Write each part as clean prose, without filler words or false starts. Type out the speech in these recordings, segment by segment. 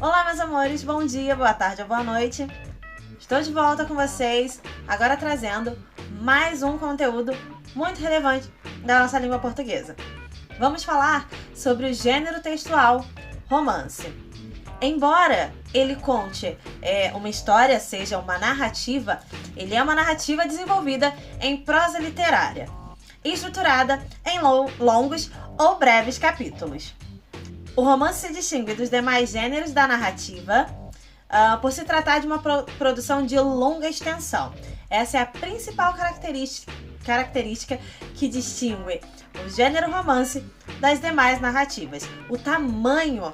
Olá, meus amores, bom dia, boa tarde ou boa noite. Estou de volta com vocês, agora trazendo mais um conteúdo muito relevante da nossa língua portuguesa. Vamos falar sobre o gênero textual romance. Embora ele conte uma história, seja uma narrativa, ele é uma narrativa desenvolvida em prosa literária, estruturada em longos ou breves capítulos. O romance se distingue dos demais gêneros da narrativa por se tratar de uma produção de longa extensão. Essa é a principal característica que distingue o gênero romance das demais narrativas, o tamanho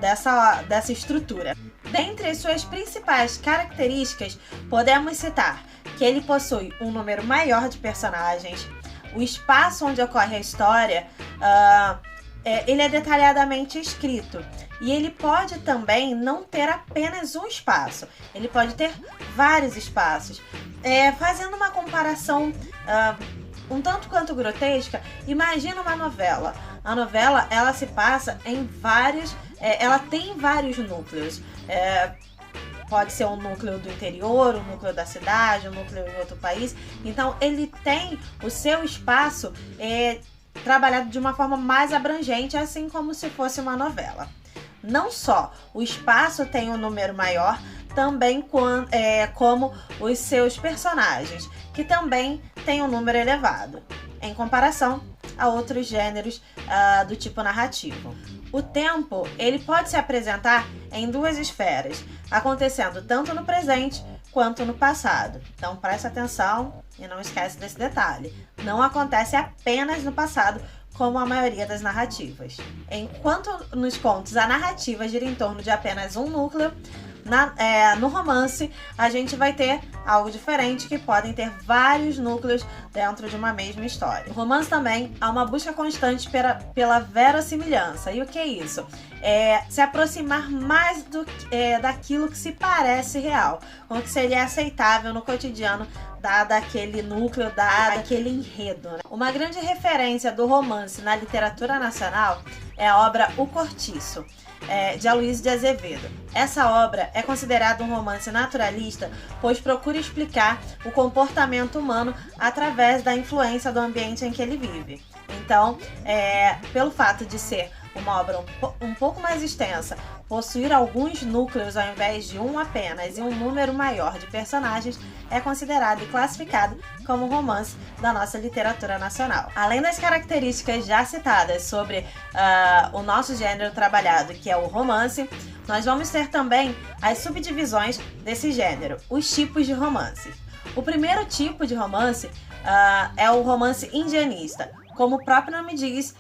dessa estrutura. Dentre as suas principais características, podemos citar que ele possui um número maior de personagens, o espaço onde ocorre a história, ele é detalhadamente escrito e ele pode também não ter apenas um espaço, ele pode ter vários espaços. Fazendo uma comparação um tanto quanto grotesca, imagina uma novela. A novela, ela se passa em vários, ela tem vários núcleos. Pode ser um núcleo do interior, um núcleo da cidade, um núcleo em outro país. Então, ele tem o seu espaço trabalhado de uma forma mais abrangente, assim como se fosse uma novela. Não só o espaço tem um número maior, também como os seus personagens, que também tem um número elevado, em comparação a outros gêneros do tipo narrativo. O tempo, ele pode se apresentar em duas esferas, acontecendo tanto no presente quanto no passado. Então preste atenção e não esquece desse detalhe. Não acontece apenas no passado, como a maioria das narrativas. Enquanto nos contos a narrativa gira em torno de apenas um núcleo, no romance a gente vai ter algo diferente, que podem ter vários núcleos dentro de uma mesma história. No romance também há uma busca constante pela verossimilhança. E o que é isso? Se aproximar mais daquilo que se parece real, com o que seria aceitável no cotidiano, dado aquele núcleo, dado aquele enredo, né? Uma grande referência do romance na literatura nacional é a obra O Cortiço, de Aloysio de Azevedo. Essa obra é considerada um romance naturalista, pois procura explicar o comportamento humano através da influência do ambiente em que ele vive. Então, pelo fato de ser uma obra um pouco mais extensa, possuir alguns núcleos ao invés de um apenas e um número maior de personagens, é considerado e classificado como romance da nossa literatura nacional. Além das características já citadas sobre o nosso gênero trabalhado, que é o romance, nós vamos ter também as subdivisões desse gênero, os tipos de romance. O primeiro tipo de romance é o romance indianista. Como o próprio nome diz,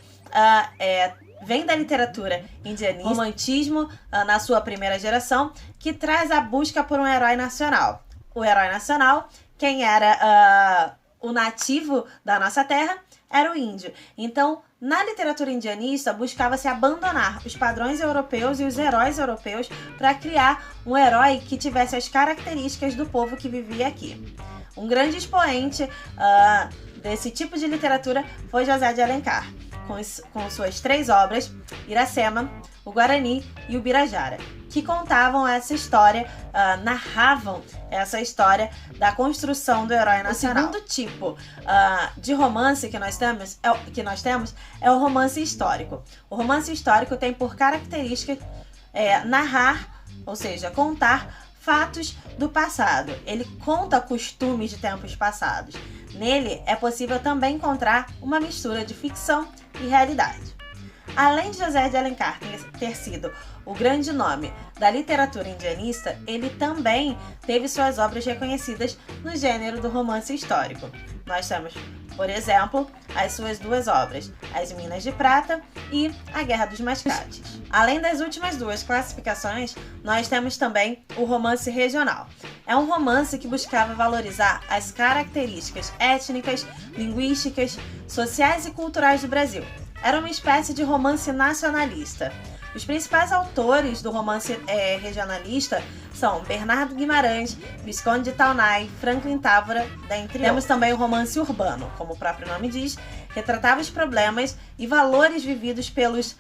vem da literatura indianista, romantismo na sua primeira geração, que traz a busca por um herói nacional. O herói nacional, quem era o nativo da nossa terra, era o índio. Então, na literatura indianista, buscava-se abandonar os padrões europeus e os heróis europeus para criar um herói que tivesse as características do povo que vivia aqui. Um grande expoente desse tipo de literatura foi José de Alencar, com suas 3 obras, Iracema, o Guarani e o Birajara, que contavam essa história, narravam essa história da construção do herói nacional. O segundo tipo de romance que nós temos é o romance histórico. O romance histórico tem por característica narrar, ou seja, contar fatos do passado. Ele conta costumes de tempos passados. Nele é possível também encontrar uma mistura de ficção e realidade. Além de José de Alencar ter sido o grande nome da literatura indianista, ele também teve suas obras reconhecidas no gênero do romance histórico. Nós temos, por exemplo, as suas 2 obras, As Minas de Prata e A Guerra dos Mascates. Além das últimas 2 classificações, nós temos também o romance regional. É um romance que buscava valorizar as características étnicas, linguísticas, sociais e culturais do Brasil. Era uma espécie de romance nacionalista. Os principais autores do romance regionalista são Bernardo Guimarães, Visconde de Taunay, Franklin Távora, dentre outros. Temos também o romance urbano, como o próprio nome diz, retratava os problemas e valores vividos pelos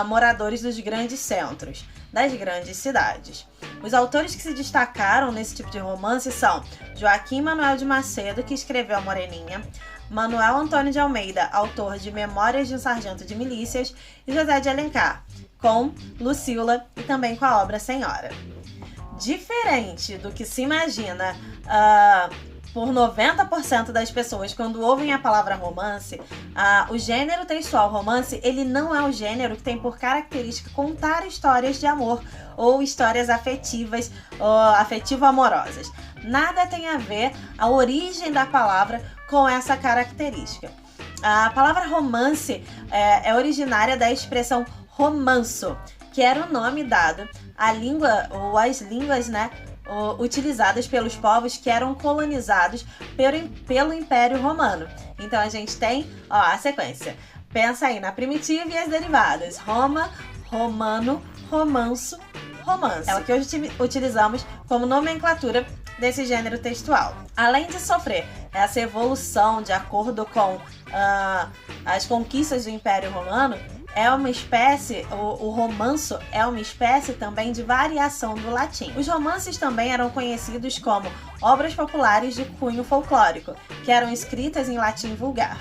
moradores dos grandes centros. das grandes cidades. Os autores que se destacaram nesse tipo de romance são Joaquim Manuel de Macedo, que escreveu A Moreninha, Manuel Antônio de Almeida, autor de Memórias de um Sargento de Milícias, e José de Alencar, com Lucila e também com a obra Senhora. Diferente do que se imagina por 90% das pessoas quando ouvem a palavra romance, o gênero textual romance, ele não é um gênero que tem por característica contar histórias de amor ou histórias afetivas ou afetivo-amorosas. Nada tem a ver a origem da palavra com essa característica. A palavra romance é originária da expressão romanço, que era o nome dado à língua ou às línguas, utilizadas pelos povos que eram colonizados pelo Império Romano. Então a gente tem a sequência. Pensa aí na primitiva e as derivadas. Roma, romano, romanço, romance. É o que hoje utilizamos como nomenclatura desse gênero textual. Além de sofrer essa evolução de acordo com as conquistas do Império Romano, é uma espécie, o romanço é uma espécie também de variação do latim. Os romances também eram conhecidos como obras populares de cunho folclórico, que eram escritas em latim vulgar.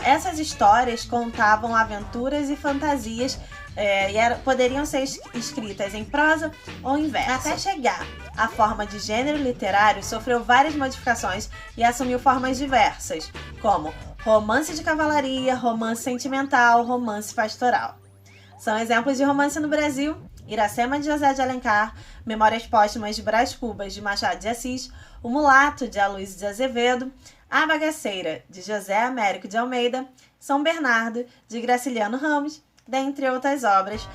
Essas histórias contavam aventuras e fantasias e poderiam ser escritas em prosa ou em verso. Até chegar à forma de gênero literário, sofreu várias modificações e assumiu formas diversas, como romance de cavalaria, romance sentimental, romance pastoral. São exemplos de romance no Brasil: Iracema, de José de Alencar, Memórias Póstumas de Brás Cubas, de Machado de Assis, O Mulato, de Aloysio de Azevedo, A Bagaceira, de José Américo de Almeida, São Bernardo, de Graciliano Ramos, dentre outras obras.